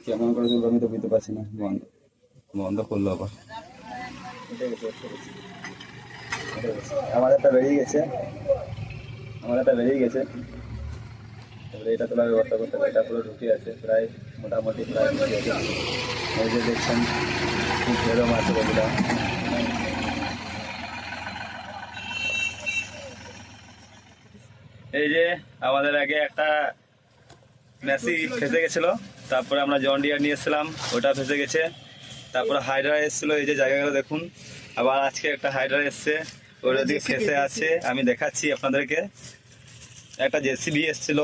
কেমন করে চলবে আমি তো বুঝতে পারছি না। বন্ধ বন্ধ করলো আবার। আমাদেরটা বেরিয়ে গেছে, আমাদেরটা বেরিয়ে গেছে। এবারে এটা তোলার ব্যবস্থা করতে হবে। এটা পুরো ঢুকে আছে প্রায়, মোটামুটি প্রায় ঢুকে আছে। এই যে দেখছেন খুব এরম আছে বন্ধুরা। এই যে আমাদের আগে একটা মেসি ফেসে গেছিল, তারপরে আমরা জন ডিয়ার নিয়ে এসেছিলাম, ওটা ফেসে গেছে। তারপরে হাইড্রা এসেছিলো, এই যে জায়গাগুলো দেখুন। আবার আজকে একটা হাইড্রা এসছে, ওটা দিকে ফেসে আছে, আমি দেখাচ্ছি আপনাদেরকে। একটা জেসিবি এসেছিল,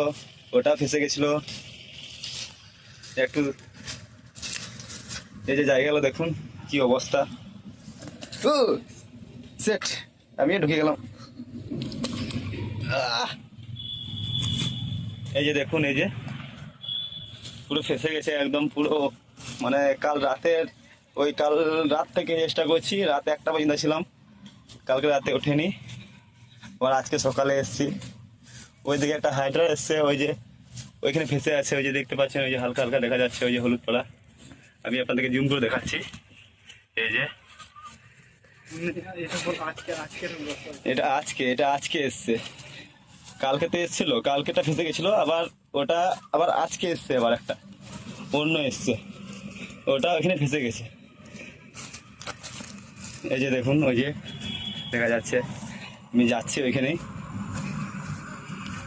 ওটা ফেসে গেছিল একটু। এই যে জায়গাগুলো দেখুন কি অবস্থা। সেট আমি ঢুকে গেলাম। এই যে দেখুন, এই যে পুরো ফেসে গেছে একদম পুরো। মানে কাল রাত থেকে চেষ্টা করছি, রাত 1টা পর্যন্ত ছিলাম, কালকে রাতে ওঠেনি। আবার আজকে সকালে এসছি। ওইদিকে একটা হাইড্রা এসছে, ওই যে ওইখানে ফেসে আছে, ওই যে দেখতে পাচ্ছেন, ওই যে হালকা হালকা দেখা যাচ্ছে, ওই যে হলুদ পড়া। আমি আপনাদেরকে জুম করে দেখাচ্ছি। এই যে এটা আজকে এসছে। কালকে তো এসছিল, কালকেটা ফেসে গেছিল, আবার ওটা আবার আজকে এসছে, আবার একটা অন্য এসছে, ওটা ওইখানে ফেসে গেছে। এই যে দেখুন, ওই যে দেখা যাচ্ছে, আমি যাচ্ছি ওইখানেই।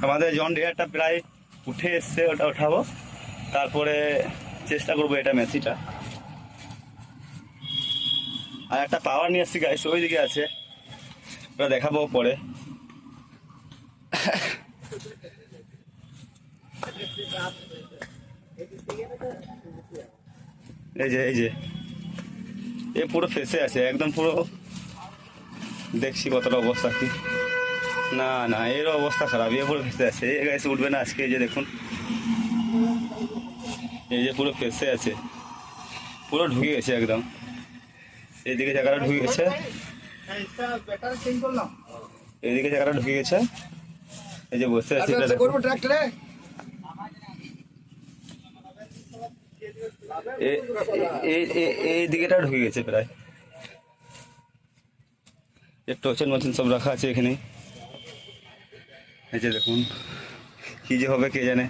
আমাদের জন ডিয়ারটা প্রায় উঠে এসছে, ওটা ওঠাবো, তারপরে চেষ্টা করবো এটা মেসিটা। আর একটা পাওয়ার নিয়ে এসছি গাইস, ওই দিকে আছে, ওটা দেখাবো পরে। এই যে এ পুরো ফেসে আছে একদম পুরো। দেখছি কতটা অবস্থা কি। না না, এর অবস্থা খারাপ, এ পুরো ফেসে আছে, এ গাইস উঠবে না আজকে। এই যে দেখুন, এই যে পুরো ফেসে আছে, পুরো ঢুকে গেছে একদম। এইদিকে জায়গাটা ঢুকে গেছে, এইদিকে জায়গাটা ঢুকে গেছে। এই যে বসে আছে, এটা দেখুন। এই দিকেটা ঢুকে গেছে প্রায়। টচের মতন সব রাখা আছে এখানে। এই যে দেখুন, কি যে হবে কে জানে।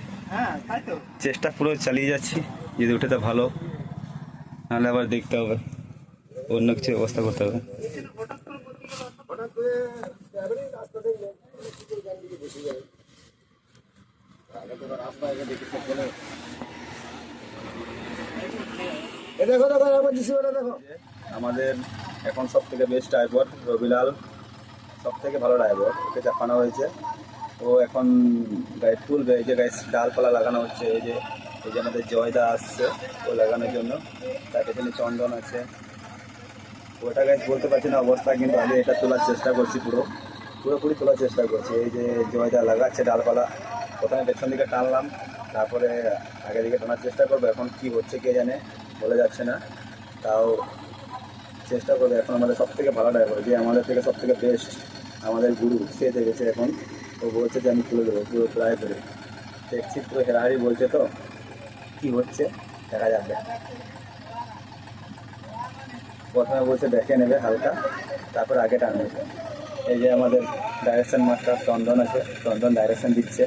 চেষ্টা পুরো চালিয়ে যাচ্ছি, যদি উঠে তো ভালো, নাহলে আবার দেখতে হবে, অন্য কিছু ব্যবস্থা করতে হবে। আমাদের এখন সব থেকে বেস্ট ড্রাইভার রবিলাল, সব থেকে ভালো ড্রাইভার, ওকে চাপানো হয়েছে। ও এখন গাইড তুলবে। এই যে গাইড ডালপালা লাগানো হচ্ছে, এই যে আমাদের জয়দা আসছে ও লাগানোর জন্য, তার পেছনে চন্দন আছে। ওটা গাইড বলতে পারছি না অবস্থা, কিন্তু আমি এটা তোলার চেষ্টা করছি, পুরোপুরি তোলার চেষ্টা করছি। এই যে জয়দা লাগাচ্ছে ডালপালা, প্রথমে পেছন দিকে টানলাম, তারপরে আগের দিকে টানার চেষ্টা করবো। এখন কি হচ্ছে কে জানে, বলে যাচ্ছে না, তাও চেষ্টা করবে। এখন আমাদের সব থেকে ভালো ড্রাইভার, যে আমাদের থেকে সব থেকে বেস্ট, আমাদের গুরু, সে দেখেছে এখন। ও বলছে যে আমি তুলে দেবো পুরো প্রায় করে। দেখছি পুরো হেরাহারি বলছে, তো কি হচ্ছে দেখা যাবে। প্রথমে বলছে দেখে নেবে হালকা, তারপর আগে টানবে। এই যে আমাদের ডাইরেকশন মাস্টার চন্দন আছে, চন্দন ডাইরেকশন দিচ্ছে,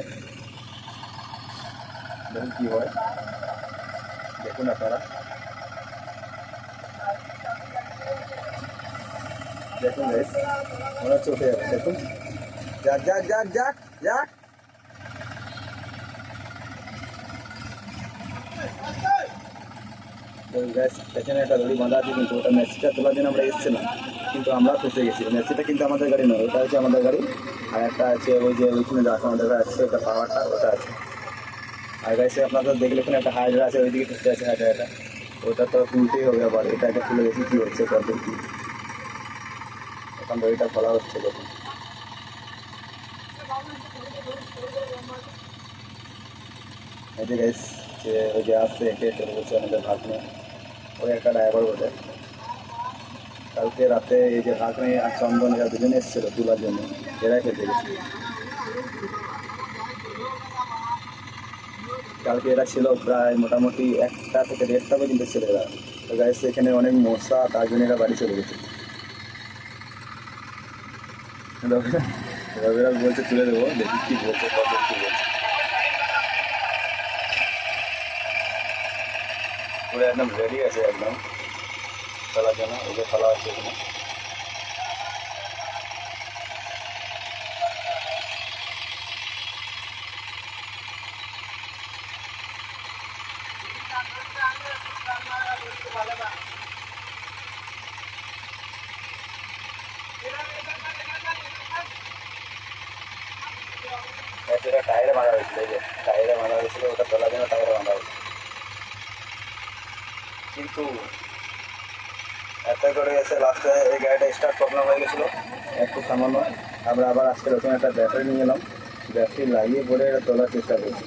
দেখুন কী হয়, দেখুন আপনারা, দেখুন গাইস, মনে হচ্ছে উঠে যাবে। দেখুন, যাক যাক যাক যাক যাক। পেছনে একটা দড়ি বাঁধা আছে, কিন্তু ওটা মেসিটা তোলার জন্য আমরা এসেছিলাম, কিন্তু আমরা ফেসে গেছি। মেসিটা কিন্তু আমাদের গাড়ি নয়, ওটা হচ্ছে আমাদের গাড়ি। আর একটা আছে ওই যে ওইখানে রাখা আমাদের গাড়ি আছে, ওটা পাওয়ারটা ওটা আছে। আর গাইছে আপনাদের দেখলে এখানে একটা হাইড্রা আছে, ওইদিকে ফেসে আছে হাইড্রাটা, ওটা তো তুলতেই হবে। আবার এটাকে তুলে দেখি কী হচ্ছে, কতদূর কী। এখন দড়িটা খোলা হচ্ছে, দেখুন। এই যে গাইস, যে ওই যে আসছে একে চলে গেছে আমাদের ভাগ্নে, ওই একটা ড্রাইভার বলে। কালকে রাতে এই যে ভাগ্নে আর চন্দন, এরা দুজনে এসেছিলো তোলার জন্য, এরাই ফেলতে গেছে। কালকে এরা ছিল প্রায় মোটামুটি 1টা থেকে 1:30 পর্যন্ত ছিল এরা। তো গাইস এখানে অনেক মশা, তার জন্য এরা বাড়ি চলে গেছে। রবিরাজ বলছে তুলে দেবো, দেখি কি বলছে, কত কি বলছে। পুরো একদম রেডি আছে একদম ফেলার জন্য, এই যে ফেলা আছে এখানে। এটা টায়ারে বাঁধা হয়েছিল, এই যে টায়ারে বাঁধা হয়েছিল, ওটা তোলার জন্য টায়ারে বাঁধা হয়েছিল। কিন্তু এত করে এসে লাস্টে এই গাড়িটা স্টার্ট প্রবলেম হয়ে গেছিলো একটু সামান্য। আমরা আবার আজকে নতুন একটা ব্যাটারি নিয়ে এলাম, ব্যাটারি লাগিয়ে পরে এটা তোলার চেষ্টা করছি।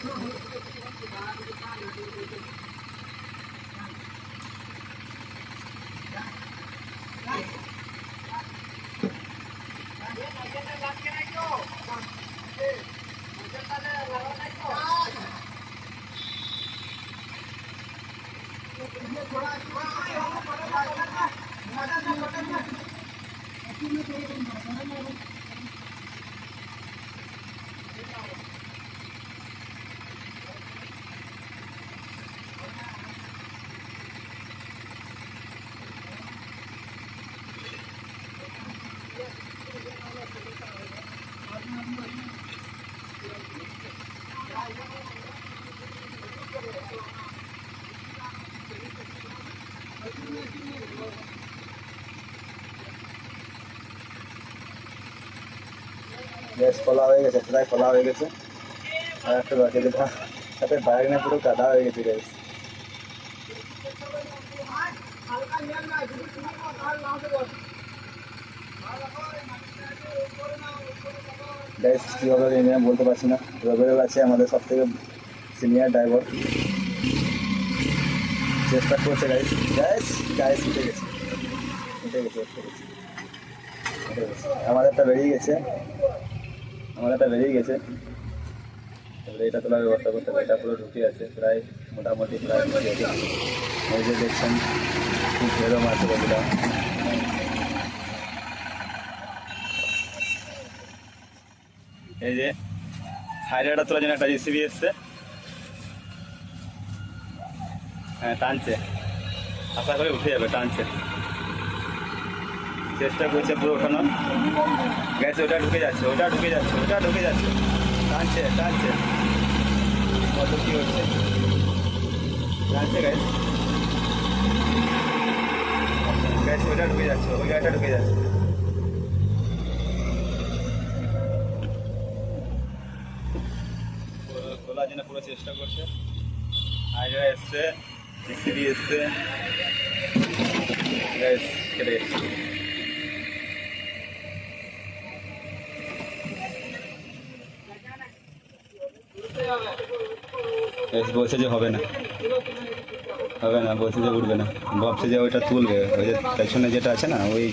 গ্যাস খোলা হয়ে গেছে, প্রায় খোলা হয়ে গেছে। আর একটা বাকি যেটা তাতে বাইরে না পুরো কাদা হয়ে গেছে গ্যাস। গ্যাস কীভাবে নিয়ে বলতে পারছি না। রবিরাজ আছে আমাদের সব থেকে সিনিয়র ড্রাইভার, চেষ্টা করছে। গাইস গ্যাস গ্যাস উঠে গেছে, উঠে গেছে, উঠে গেছে, উঠে গেছে। আমাদেরটা বেরিয়ে গেছে, আমাদেরটা বেরিয়ে গেছে। এবারে এটা তোলার ব্যবস্থা করতে হবে। এটা পুরো ঢুকে আছে প্রায়, মোটামুটি প্রায় ঢুকে আছে। এই যে দেখছেন খুব ভেরম আছে বন্ধুরা। এই যে সাইডেটা তোলার জন্য একটা জেসিবি এসছে, হ্যাঁ টানছে, আশা করে উঠে যাবে, টানছে, চেষ্টা করছে পুরো ওঠানোর। গ্যাস ওটা ঢুকে যাচ্ছে, ওটা ঢুকে যাচ্ছে, ওটা ঢুকে যাচ্ছে, টানছে টানছে, কত কী হচ্ছে, টানছে গ্যাস, গ্যাস ওটা ঢুকে যাচ্ছে, ওই গাড়িটা ঢুকে যাচ্ছে। তোলার জন্য পুরো চেষ্টা করছে। আইডা এসছে, সিসিডি এসছে, গ্যাস কেটে গেছে। বলছে যে হবে না, হবে না, বলছে যে উঠবে না, ভাবছে যে ওইটা তুলবে, ওই যে পেছনে যেটা আছে না ওই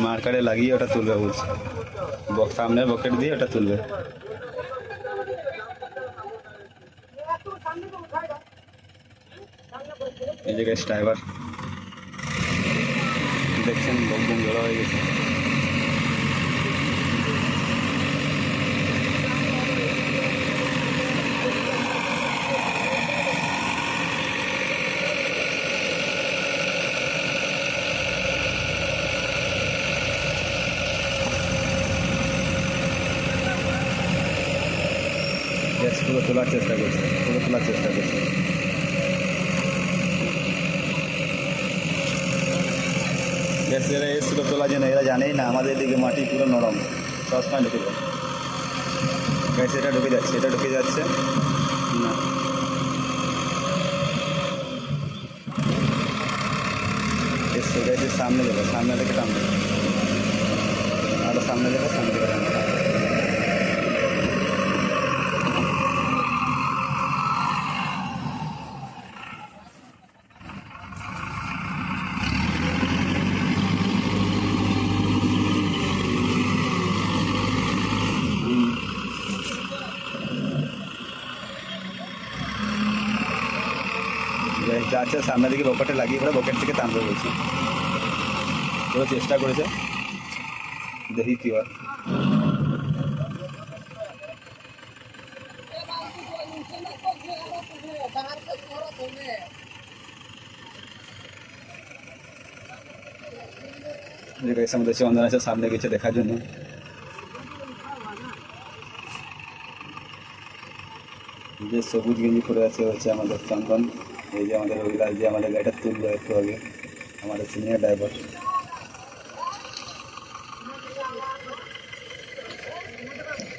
মার্কারে লাগিয়ে ওটা তুলবে বলছে, সামনের বকেট দিয়ে ওটা তুলবে। এই জায়গায় ড্রাইভার দেখছেন লোকজন জড়ো হয়ে গেছে। পুরো তোলার চেষ্টা করছে, পুরো তোলার চেষ্টা করছে। গ্যাস এরা এসেছিলো তোলার জন্য, এরা জানেই না আমাদের এদিকে মাটি পুরো নরম, সবসময় ঢুকে যায়। গ্যাস এটা ঢুকে যাচ্ছে, এটা ঢুকে যাচ্ছে না, এসছে গ্যাসের সামনে যাবে, সামনে থেকে টানবে, আরও সামনে যাবে, সামনে থেকে টানবে। যাচ্ছে সামনের দিকে বকেটে লাগিয়ে পরে বকেট থেকে টানবে বলছি। পুরো চেষ্টা করেছে, দেখি কী হয়। আমাদের চন্দন আছে, সামনে গেছে দেখার জন্য। যে সবুজ গেঞ্জি পরে আছে হচ্ছে আমাদের চন্দন। এই যে আমাদের রবিলাল যে আমাদের গাড়িটা তুললো একটু আগে, আমাদের সিনিয়র ড্রাইভার।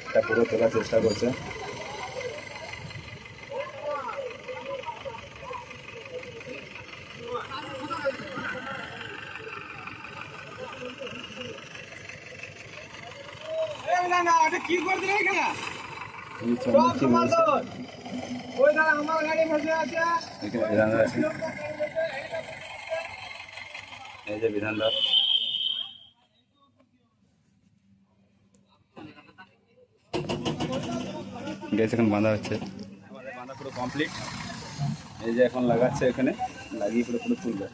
এটা পুরো তোলার চেষ্টা করছে। কি করতে এই যে বিধানদা গ্যাস এখন বাঁধা হচ্ছে, আমাদের বাঁধা পুরো কমপ্লিট। এই যে এখন লাগাচ্ছে, এখানে লাগিয়ে পুরো পুরো তুলবে।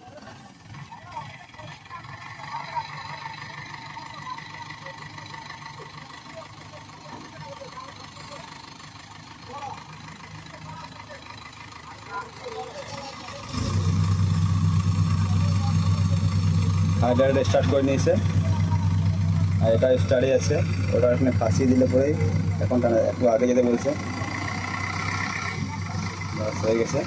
হাইড্রাইড স্টার্ট করে নিয়েছে, আর এটা স্টার্টে আছে। ওটা এখানে ফাঁসিয়ে দিলে পরেই এখন টানা, একটু আগে যেতে বলছে, বাস হয়ে গেছে।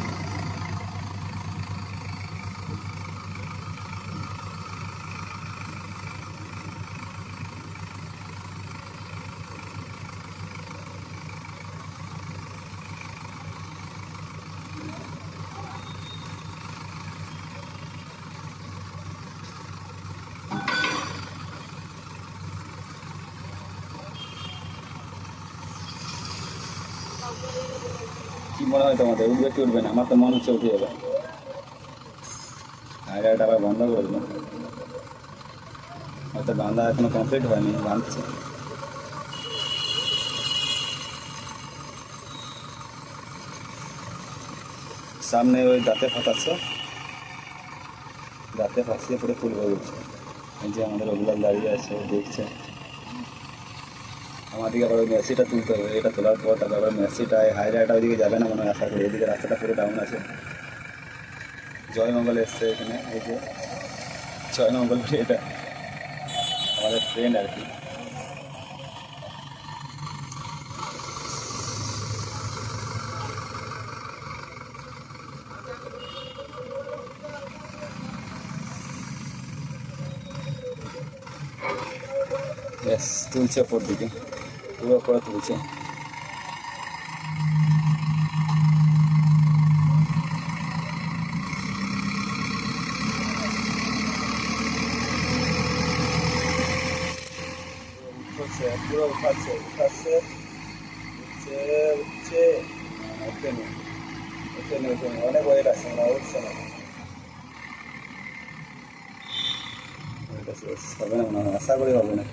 কি মনে হয় তোমাদের, উঠবে কি উঠবে না? আমার তো মনে হচ্ছে উঠে যাবে। হাইড্রাইড আবার বন্ধ করে দিল, হয়তো বাঁধা এখনো কমপ্লিট হয়নি, বাঁধছে। সামনে ওই দাঁতে ফাটাচ্ছে, দাঁতে ফাঁসিয়ে পরে তুলবে বলছে। এই যে আমাদের রবিলাল দাঁড়িয়ে আছে, দেখছে। আমাদেরকে আবার ওই মেসিটা তুলতে হবে, এটা তোলার পর তারপর আবার মেসিটা হাইড্রাইডটা ওইদিকে যাবে না মনে হয়, আশা করি। এদিকে রাস্তাটা পুরো ডাউন আছে। জয়মঙ্গল এসছে এখানে, এই যে জয়মঙ্গল, এটা আমাদের ফ্রেন্ড আর কি। ব্যাস তুলছে ওপর দিকে, পুরো করে তুলছে। পুরো উঠাচ্ছে উঠাচ্ছে, উঠছে উঠছে, ওঠেনি ওঠেনি ওঠেনি, অনেক ওয়েট আছে না, উঠছে না। হবে না মনে হয়, আশা করি হবে না।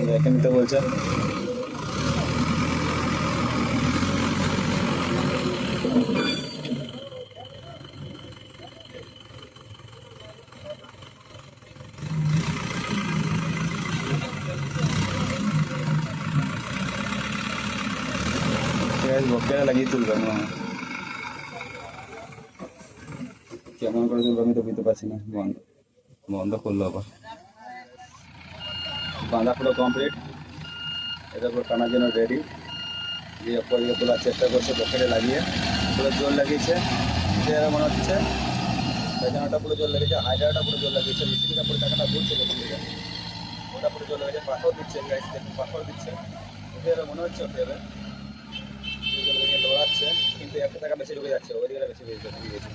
দেখে নিতে বলছে। বকেটা লাগিয়ে তুলবে মনে হয়, কেমন করে তুলবে আমি তো বুঝতে পারছি না। বন্ধ বন্ধ করলো আবার। বাঁধা পুরো কমপ্লিট, এটা পুরো টানার জন্য রেডি। যে অপরিয়ে তোলার চেষ্টা করছে, বকেটে লাগিয়ে পুরো জোর লাগিয়েছে। যে মনে হচ্ছে বেজানাটা পুরো জোর লেগেছে, হাইড্রাটা পুরো জোর লাগিয়েছে, মিস্ত্রিটা পুরো টাকাটা ঘুরছে প্রথম দিকে, ওটা পুরো জোর লেগেছে। পাথর দিচ্ছে, গাইস দেখুন পাথর দিচ্ছে, উঠে যাবে মনে হচ্ছে, উঠে যাবে। দৌড়াচ্ছে, কিন্তু একটা টাকা বেশি ঢুকে যাচ্ছে, ওই দিকে বেশি বেশি ঢুকে গেছে।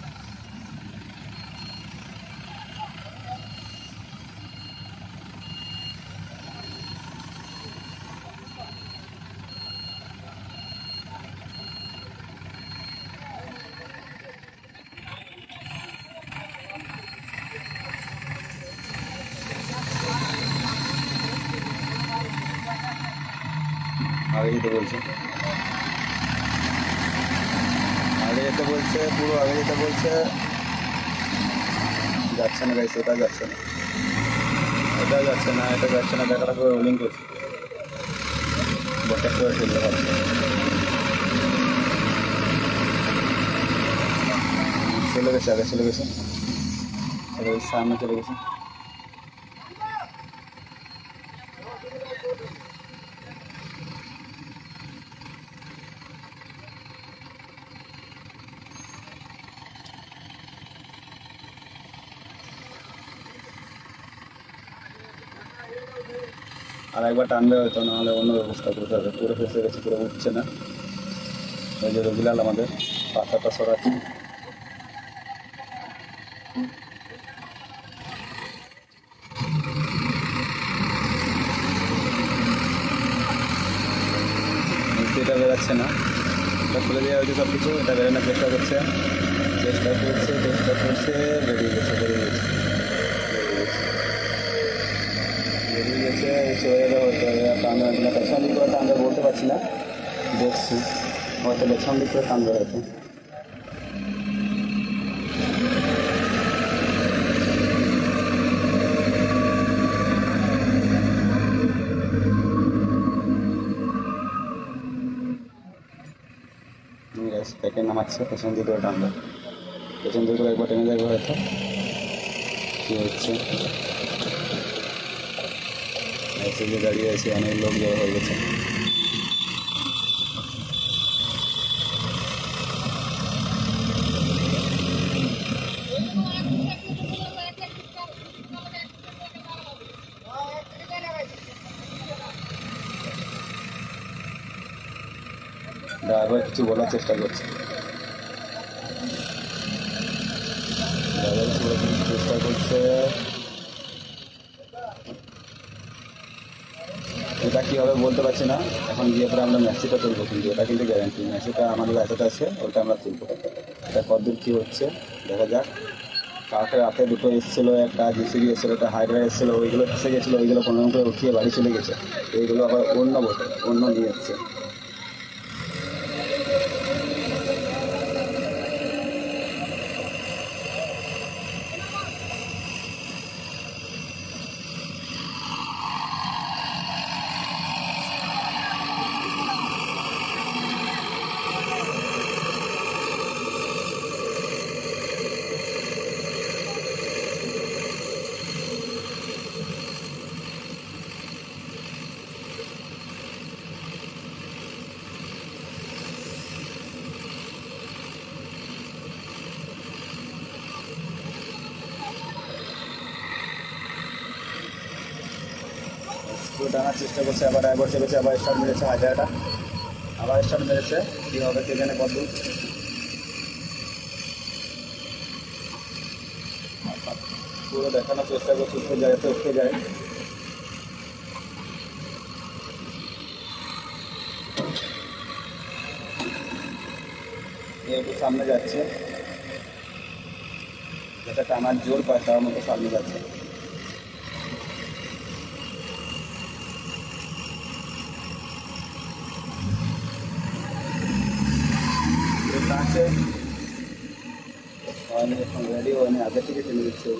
আগে যেতে বলছে, আগে যেতে বলছে, পুরো আগে যেতে বলছে। যাচ্ছে না গাইস, এটা যাচ্ছে না, এটা যাচ্ছে না, এটা যাচ্ছে না, দেখাটা পুরো রোলিং করছে। বটে করে ফেলতে পারছে, চলে গেছে, আগে চলে গেছে, সামনে চলে গেছে। আর একবার টানবে হয়তো, নাহলে অন্য ব্যবস্থা করতে হবে। পুরো ফেসে গেছে, পুরো উঠছে না। ওই যে রবিলাল আমাদের পাতাটা সরাচ্ছে। এটা বেরোচ্ছে না, এটা খুলে দেওয়া হয়েছে সব কিছু, এটা বেরোনোর চেষ্টা করছে, চেষ্টা করছে, চেষ্টা করছে, বেরিয়ে গেছে, বেরিয়ে গেছে, বেরিয়ে গেছে, চলে গেলে হয়তো টানবে না, পেছন দিক করে টানবে বলতে পারছি না, দেখছি হয়তো পেছন দিক করে টানবে হয়তো। প্যাকে নামাচ্ছে, পেছন দিকে করে টানবে, পেছন দিকে করে একবার টেনে দেখবে হয়তো কী হচ্ছে। যে দাঁড়িয়ে আছে, অনেক লোক জড়ো হয়ে গেছে। ড্রাইভার কিছু বলার চেষ্টা করছে, ড্রাইভার কিছু বলার চেষ্টা করছে। এটা কী হবে বলতে পারছি না, এখন গিয়ে পরে আমরা ম্যাচিটা তুলবো, কিন্তু এটা কিন্তু গ্যারান্টি, ম্যাচিটা আমাদের হাতে আছে, ওটা আমরা তুলবো। এটা কতদূর কী হচ্ছে দেখা যাক। কালকে রাতে দুটো এসেছিলো, একটা জিসিবি এসেছিলো, একটা হাইড্রা এসেছিলো, ওইগুলো ফেসে গেছিলো, ওইগুলো কোনো করে উঠিয়ে বাড়ি চলে গেছে। এইগুলো আবার অন্য বোটে, অন্য নিয়ে যাচ্ছে। পুরো টানার চেষ্টা করছে, আবার ড্রাইভার চেপেছে, আবার স্টার্ট মেরেছে, হাজারটা আবার স্টার্ট মেরেছে, কী হবে কে জানে কত। পুরো দেখানোর চেষ্টা করছে, উঠে যায় তো উঠে যায়। একটু সামনে যাচ্ছে, যেটা টানার জোর পায় তার মতো সামনে যাচ্ছে। টানছে, হয়নি এখন রেডি হয়নি, আগে থেকে টেনে দিচ্ছে।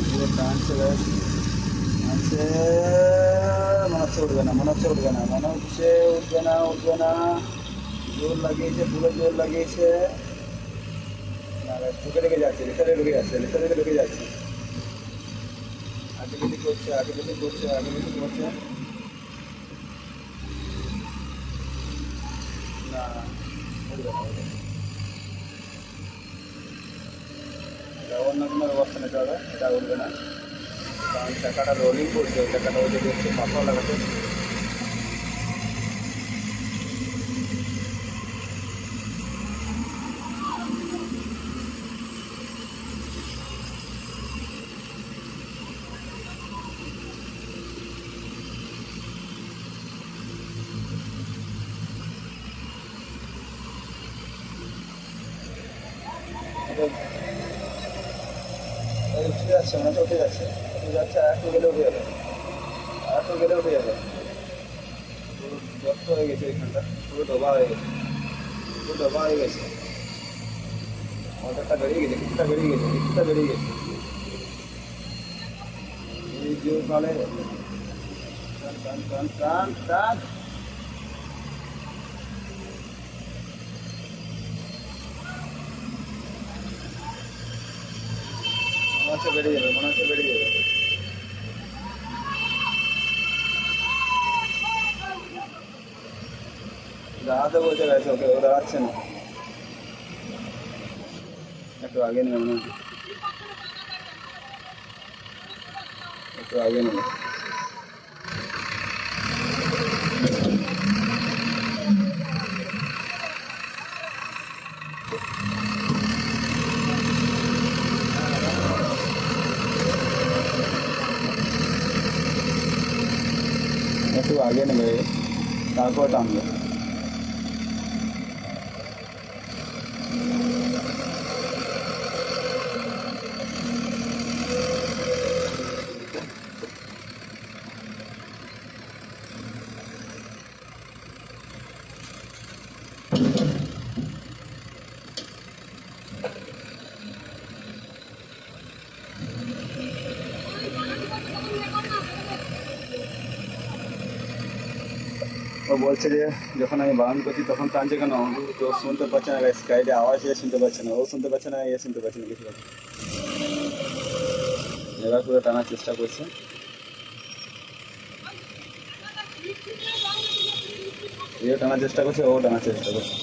পুরো টানছে, টানছে, মনে হচ্ছে উঠবে না, মনে হচ্ছে উঠবে না, মনে হচ্ছে উঠবে না, উঠবে না। জোর লাগিয়েছে, পুরো জোর লাগিয়েছে, ঢুকে ঢুকে যাচ্ছে, লিটারে ঢুকে যাচ্ছে, লিটারে ঢুকে যাচ্ছে। আগে যদি করছে, আগে যদি করছে, আগে যদি করছে না, উঠবে না, উঠবে না। এটা অন্য কোনো ব্যবস্থা নিতে হবে, এটা উঠবে না, কারণ টাকাটা রোলিং করছে, ওই টাকাটা ওই যে দেখছে পাথর লাগাতে। উঠে যাচ্ছে, মনে হচ্ছে উঠে যাচ্ছে, উঠে যাচ্ছে, আর একটু গেলে উঠে যাবে, আর একটু গেলে উঠে যাবে। পুরো গর্ত হয়ে গেছে এখানটা, পুরো ডোবা হয়ে গেছে, পুরো ডোবা হয়ে গেছে। মোটরটা বেরিয়ে গেছে, কিছুটা বেরিয়ে গেছে, কিছুটা বেরিয়ে গেছে। এই যে ফলে টান টান টান টান টান। মনে হচ্ছে বেরিয়ে যাবে, মনে হচ্ছে বেরিয়ে যাবে। দাঁড়াতে বলছে গেছে, ওকে ও দাঁড়াচ্ছে না, একটু আগে নেবে মনে হচ্ছে, একটু আগে নেবে। একটু আগে নেবে, তারপর টানবে। ও বলছে যে যখন আমি বারণ করছি তখন টানছে কেন, তো শুনতে পাচ্ছে না, গাড়িতে আওয়াজ এ শুনতে পাচ্ছে না, ও শুনতে পাচ্ছে না, এ শুনতে পাচ্ছে না কিছু। এবার পুরো টানার চেষ্টা করছে। এও টানার চেষ্টা করছে, ও টানার চেষ্টা করছে।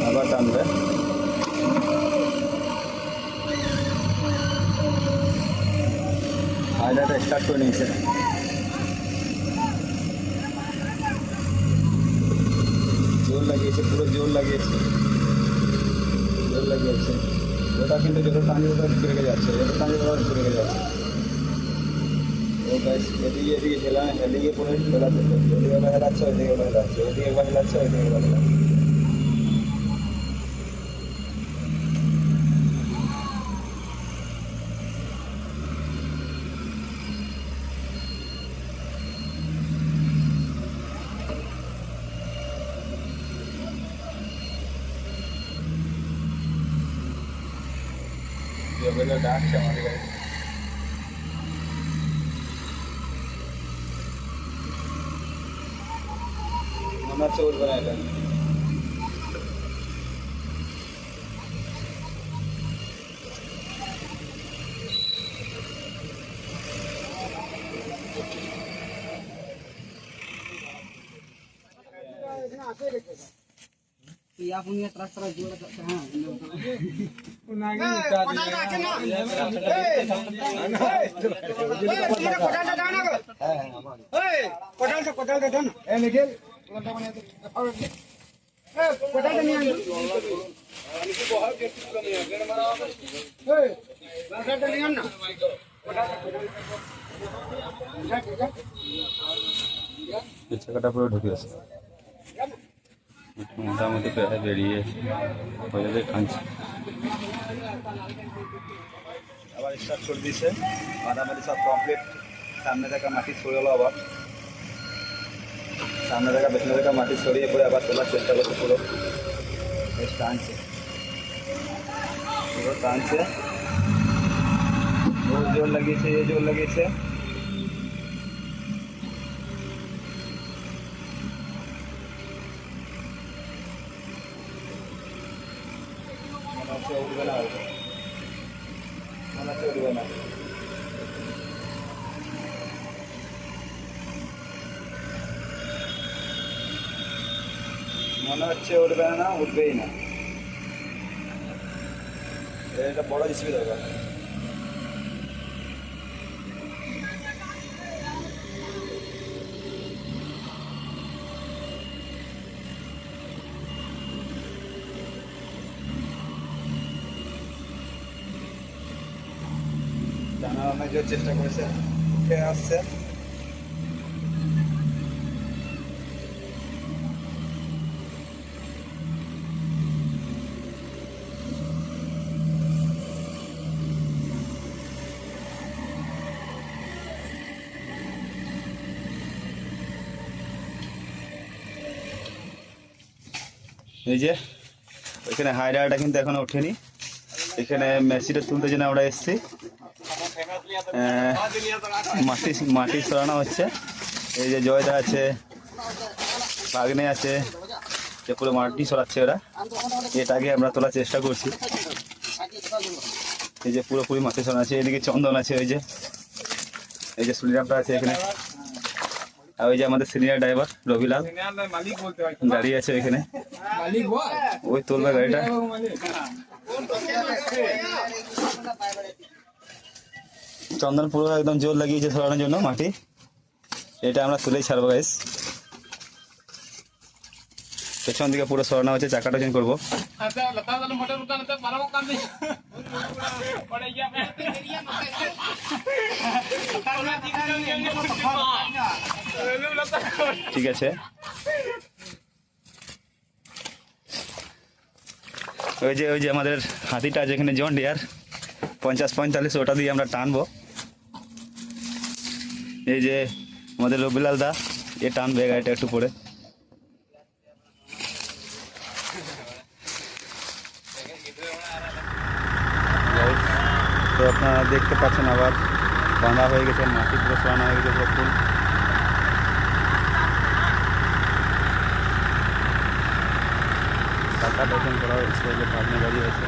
আবার টানবে। হাইলাইটটা স্টার্ট করে নিয়েছে, জোর লাগিয়েছে, পুরো জোর লাগিয়েছে, জোর লাগিয়েছে। ওটা কিন্তু যত টানছে ওটা ঘুরে যাচ্ছে, যত টানছে ওটা ঘুরে যাচ্ছে। ও গাছ এদিকে এদিকে এদিকে পুরো হেলাচ্ছে, এদিকে একবার হেলাচ্ছে, ওইদিকে একবার হেলাচ্ছে, ওইদিকে একবার হেলাচ্ছে, ওইদিকে একবার হেলাচ্ছে। যেগুলো ডাকছে আমাদের গাড়ি, মনে হচ্ছে উঠবে না এটা। या पुण्य ट्रैक्टर जोड़ सकते हैं চাকাটা পুরো ঢুকে আছে, মোটামুটি প্রায় বেরিয়ে হয়ে টানছে। আবার স্টার্ট করে দিয়েছে, মাঝামাঝি সব কমপ্লিট। সামনে থাকা মাটি সরে আবার সামনে থাকা পেছনে থাকা মাটি সরিয়ে পরে আবার তোলার চেষ্টা করছে। পুরো বেশ টানছে, পুরো টানছে। ও জোর লাগিয়েছে, এ জোর লাগিয়েছে। মনে হচ্ছে উঠবে না, মনে হচ্ছে উঠবে না। মনে হচ্ছে উঠবে না, উঠবেই না। এটা বড় স্পিড দরকার। টানার অনেক জোর চেষ্টা করেছে, খেয়ে আসছে। এই যে ওইখানে হাইডারটা কিন্তু এখনো ওঠেনি, এখানে মেশিনটা তুলতে জন্য আমরা এসেছি। মাটি মাটি সরানো হচ্ছে। এই যে জয়দা আছে, ভাগ্নে আছে, যে পুরো মাটি সরাচ্ছে ওরা। এটাকে আমরা তোলার চেষ্টা করছি। এই যে পুরোপুরি মাটি সরানো আছে। এদিকে চন্দন আছে, এই যে সুলিরামটা আছে এখানে, আর ওই যে আমাদের সিনিয়র ড্রাইভার রবিলাল গাড়ি আছে এখানে, ওই তুলবে গাড়িটা। চন্দন পুরো একদম জোর লাগিয়েছে সরানোর জন্য মাটি। এটা আমরা তুলেই ছাড়বো গাইস। পেছন দিকে পুরো সরানো হচ্ছে, চাকাটা চেঞ্জ করবো। ঠিক আছে, ওই যে আমাদের হাতিটা যেখানে জন ডিয়ার 50-45, ওটা দিয়ে আমরা টানবো। এই যে আমাদের রবিলাল দা, এ টানবে গাড়িটা একটু পরে। তো আপনারা দেখতে পাচ্ছেন আবার বাঁধা হয়ে গেছে, মাটি পুরো সরানো হয়ে গেছে পুরো ফুল। টাকা টোকেন করা হচ্ছে, যে ভাবনা গাড়ি আছে,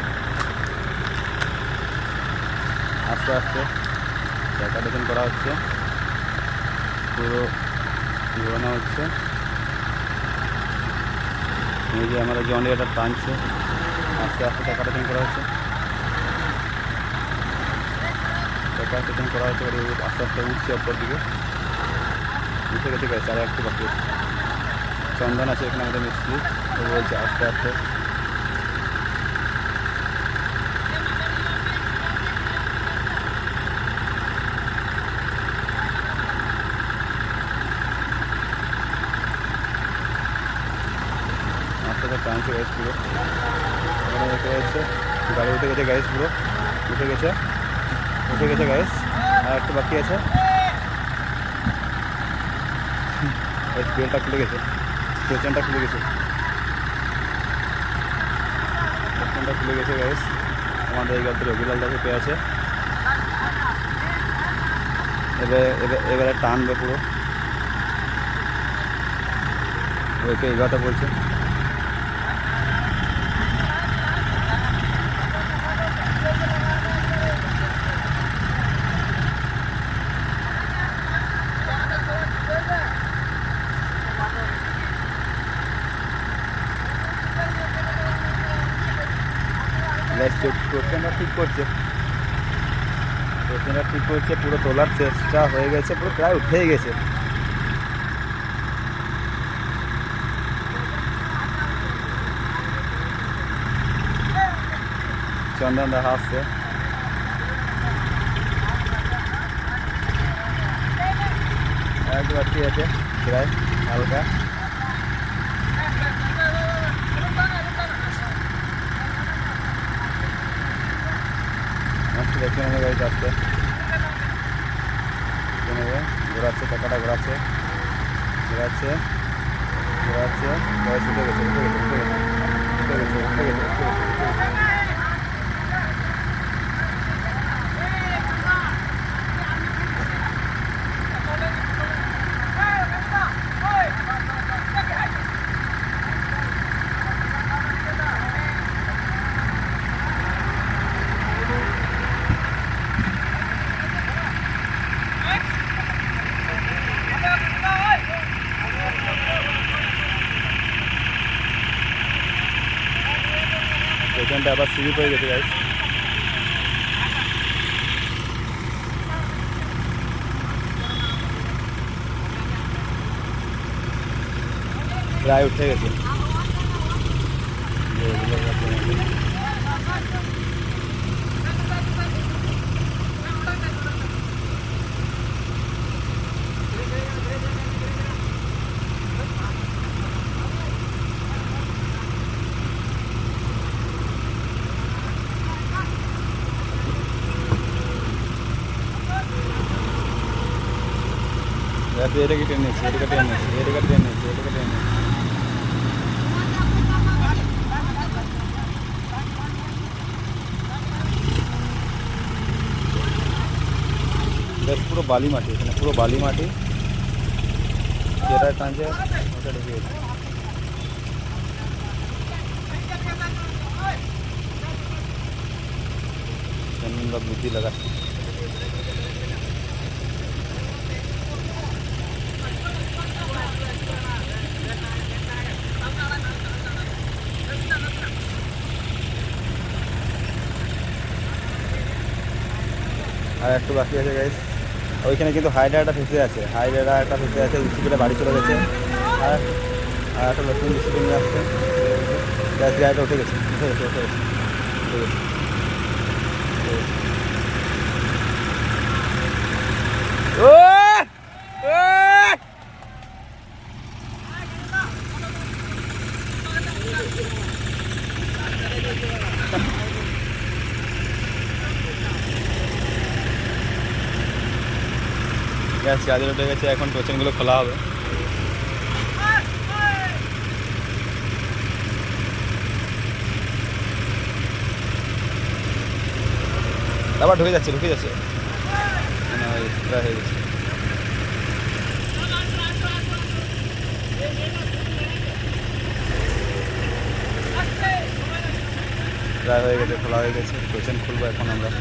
আস্তে আস্তে টাকা টোকেন করা হচ্ছে, পুরো ঘোরানো হচ্ছে। এই যে আমরা জন্ডিয়াটা টানছে, আস্তে আস্তে টাকা টোকেন করা হচ্ছে, টাকা টোকেন করা হচ্ছে। আস্তে আস্তে উঠছে ওপর দিকে, উঠে গেছে গেছে, আর একটু বাকি। চন্দন আছে এখানে আমাদের মিস্ত্রি, ও বলছে আস্তে আস্তে। আস্তে আস্তে টানছে গ্যাস পুরো, এখানে উঠে যাচ্ছে গাড়ি, উঠে গেছে গ্যাস পুরো, উঠে গেছে গ্যাস, আর একটু বাকি আছে। তেলটা খুলে গেছে, পেছনটা খুলে গেছে, গ্যাস। আমাদের এই গাড়িতে রবিলাল দাকে পেয়ে আছে। এবারে টানবে পুরো, ওইকে এগারোটা বলছে। টোকেনটা ঠিক করছে, পুরো তোলার চেষ্টা হয়ে গেছে, পুরো প্রায় উঠেই গেছে। চন্দন দেখা আসছে, একটু বাকি আছে প্রায় হালকা। দেখে নেবে গাড়িটা আসছে, ঘোরাচ্ছে, টাকাটা ঘোরাচ্ছে, বয়স উঠে গেছে। পেছনটা আবার স্লিপ হয়ে গেছে গাইস। প্রায় উঠে গেছে। এটাকে টেনে নিচ্ছি, এটাকে টেনে নিচ্ছি, এটাকে টেনে নিচ্ছি, এটাকে টেনে নিচ্ছি। বেশ পুরো বালি মাটি, এখানে পুরো বালি মাটি, যেটা টানছে ওটা ঢুকে গেছে। বা বুদ্ধি লাগাচ্ছে। আর একটু বাকি আছে গাইস, ওইখানে কিন্তু হাইড্রাটা ফেসে আছে, হাইড্রা একটা ফেসে আছে, জিসিপিটা বাড়ি চলে গেছে। আর আর একটা নতুন জিসিপি নিয়ে আসছে, গ্যাস গাড়িটা উঠে গেছে, উঠে গেছে, উঠে গেছে, উঠে গেছে। ও গ্যাস চার্জার উঠে গেছে, এখন টোচেনগুলো খোলা হবে। আবার ঢুকে যাচ্ছে, ঢুকে যাচ্ছে, প্রায় হয়ে গেছে। প্রায় হয়ে গেছে, খোলা হয়ে গেছে, টোচেন খুলবো এখন আমরা।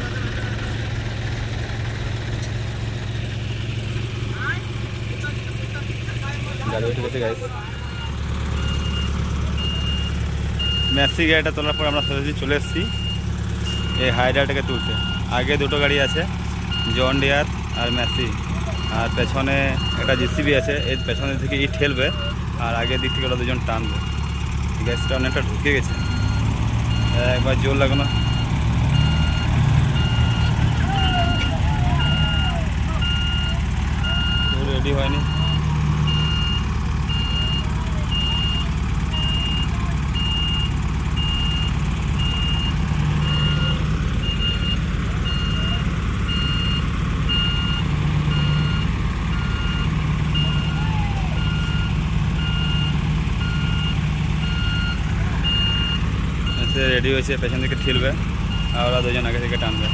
গাড়ি উঠে গেছে গাইস। ম্যাসি গাড়িটা তোলার পর আমরা সোজাসুজি চলে এসেছি এই হাইড্রাটাকে তুলতে। আগে দুটো গাড়ি আছে, জন ডিয়ার আর ম্যাসি, আর পেছনে একটা জিসিবি আছে, এর পেছনের দিকে ইট ঠেলবে আর আগের দিক থেকে ওরা দুজন টানবে। গ্যাসটা অনেকটা ঢুকে গেছে, একবার জোর লাগানো। রেডি হয়নি, রেডি হয়েছে, পেছন থেকে ঠেলবে আর ওরা দুজন আগে থেকে টানবে।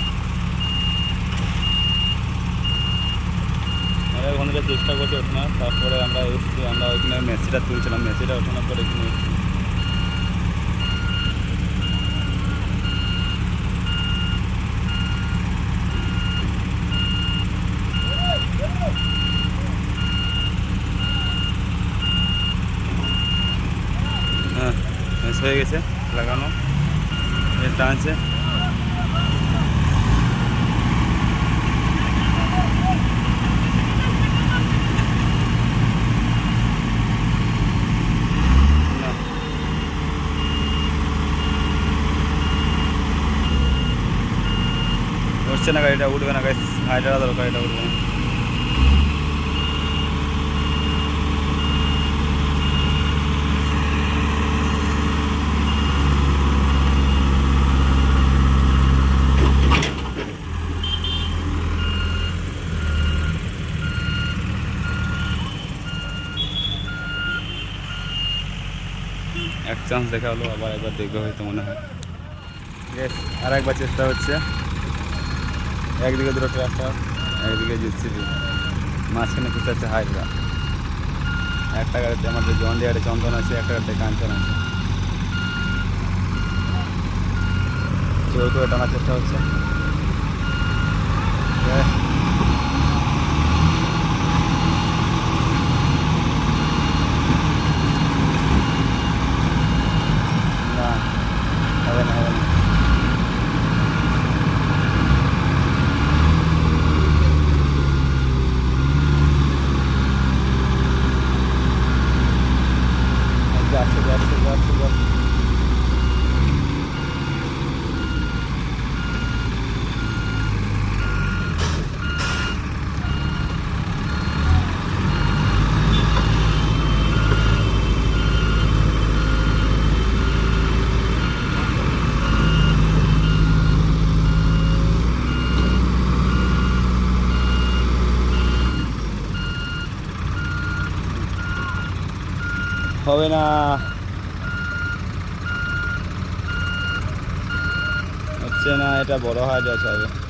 আমরা ওখানে চেষ্টা করছি ওঠানোর, তারপরে আমরা এসেছি, আমরা ওইখানে মেসিটা তুলছিলাম, মেসিটা ওঠানোর পরে এখানে এসেছি। হ্যাঁ মেস হয়ে গেছে লাগানো, এর টানছে। উঠছে না গাড়িটা, উঠবে না গাড়ি, হাইড্রা দরকার, এটা উঠবে না। এক চান্স দেখা হলো, আবার একবার দেখবে হয়তো মনে হয়। গ্যাস আর একবার চেষ্টা হচ্ছে, একদিকে দুটো ট্রাক্টর, একদিকে জিসিবি, মাঝখানে কিছু আছে হাইড্রা। একটা গাড়িতে আমাদের জন ডিয়ারে চন্দন আছে, একটা গাড়িতে কাঞ্চন আছে। জোর করে টানার চেষ্টা হচ্ছে। না হবে না, হবে না। যাচ্ছে যাচ্ছে যাচ্ছে যাচ্ছে। হবে না, হচ্ছে না, এটা বড় হাজার হবে।